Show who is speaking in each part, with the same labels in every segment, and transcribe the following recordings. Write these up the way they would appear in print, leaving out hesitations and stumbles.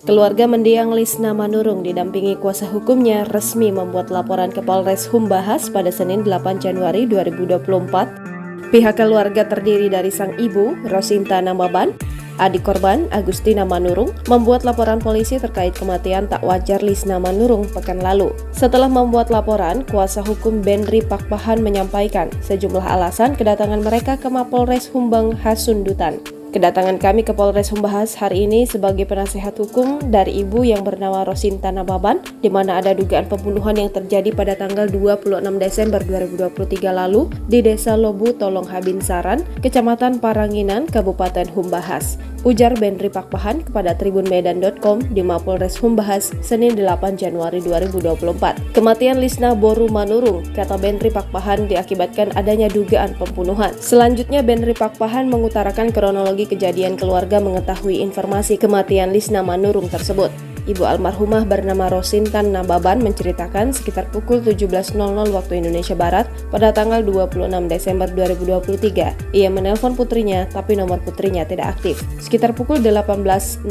Speaker 1: Keluarga mendiang Lisna Manurung didampingi kuasa hukumnya resmi membuat laporan ke Polres Humbahas pada Senin 8 Januari 2024. Pihak keluarga terdiri dari sang ibu, Rosinta Namaban, adik korban, Agustina Manurung, membuat laporan polisi terkait kematian tak wajar Lisna Manurung pekan lalu. Setelah membuat laporan, kuasa hukum Benri Pakpahan menyampaikan sejumlah alasan kedatangan mereka ke Mapolres Humbang Hasundutan. Kedatangan kami ke Polres Humbahas hari ini sebagai penasehat hukum dari ibu yang bernama Rosinta Namaban, di mana ada dugaan pembunuhan yang terjadi pada tanggal 26 Desember 2023 lalu di Desa Lobu Tolong Habinsaran, Kecamatan Paranginan, Kabupaten Humbahas. Ujar Benri Pakpahan kepada tribunmedan.com di Mapolres Humbahas, Senin 8 Januari 2024. Kematian Lisna Boru Manurung, kata Benri Pakpahan, diakibatkan adanya dugaan pembunuhan. Selanjutnya, Benri Pakpahan mengutarakan kronologi kejadian keluarga mengetahui informasi kematian Lisna Manurung tersebut. Ibu almarhumah bernama Rosinta Namaban menceritakan sekitar pukul 17.00 waktu Indonesia Barat pada tanggal 26 Desember 2023. Ia menelpon putrinya, tapi nomor putrinya tidak aktif. Sekitar pukul 18.00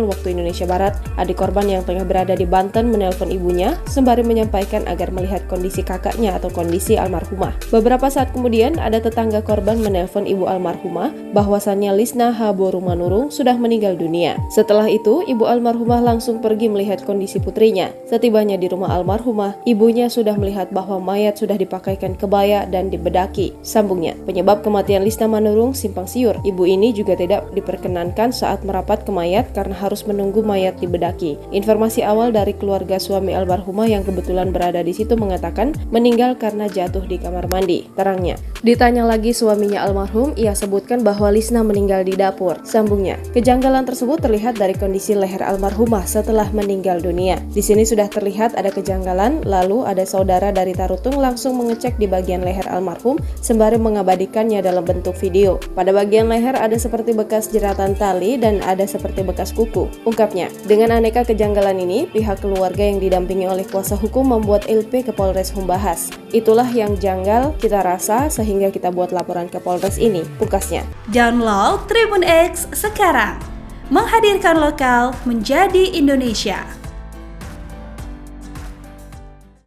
Speaker 1: waktu Indonesia Barat, adik korban yang tengah berada di Banten menelpon ibunya sembari menyampaikan agar melihat kondisi kakaknya atau kondisi almarhumah. Beberapa saat kemudian, ada tetangga korban menelpon ibu almarhumah bahwasannya Lisna Boru Manurung sudah meninggal dunia. Setelah itu, ibu almarhumah langsung pergi melihat kondisi putrinya. Setibanya di rumah almarhumah, ibunya sudah melihat bahwa mayat sudah dipakaikan kebaya dan dibedaki. Sambungnya, penyebab kematian Lisna Manurung simpang siur. Ibu ini juga tidak diperkenankan saat merapat ke mayat karena harus menunggu mayat dibedaki. Informasi awal dari keluarga suami almarhumah yang kebetulan berada di situ mengatakan meninggal karena jatuh di kamar mandi. Terangnya, ditanya lagi suaminya almarhum, ia sebutkan bahwa Lisna meninggal di dapur. Sambungnya, kejanggalan tersebut terlihat dari kondisi leher almarhumah setelah meninggal dunia. Di sini sudah terlihat ada kejanggalan, lalu ada saudara dari Tarutung langsung mengecek di bagian leher almarhum sembari mengabadikannya dalam bentuk video. Pada bagian leher ada seperti bekas jeratan tali dan ada seperti bekas kuku, ungkapnya. Dengan aneka kejanggalan ini, pihak keluarga yang didampingi oleh kuasa hukum membuat LP ke Polres Humbahas. Itulah yang janggal kita rasa sehingga kita buat laporan ke Polres ini, pungkasnya.
Speaker 2: Download Tribun X sekarang. Menghadirkan lokal menjadi Indonesia.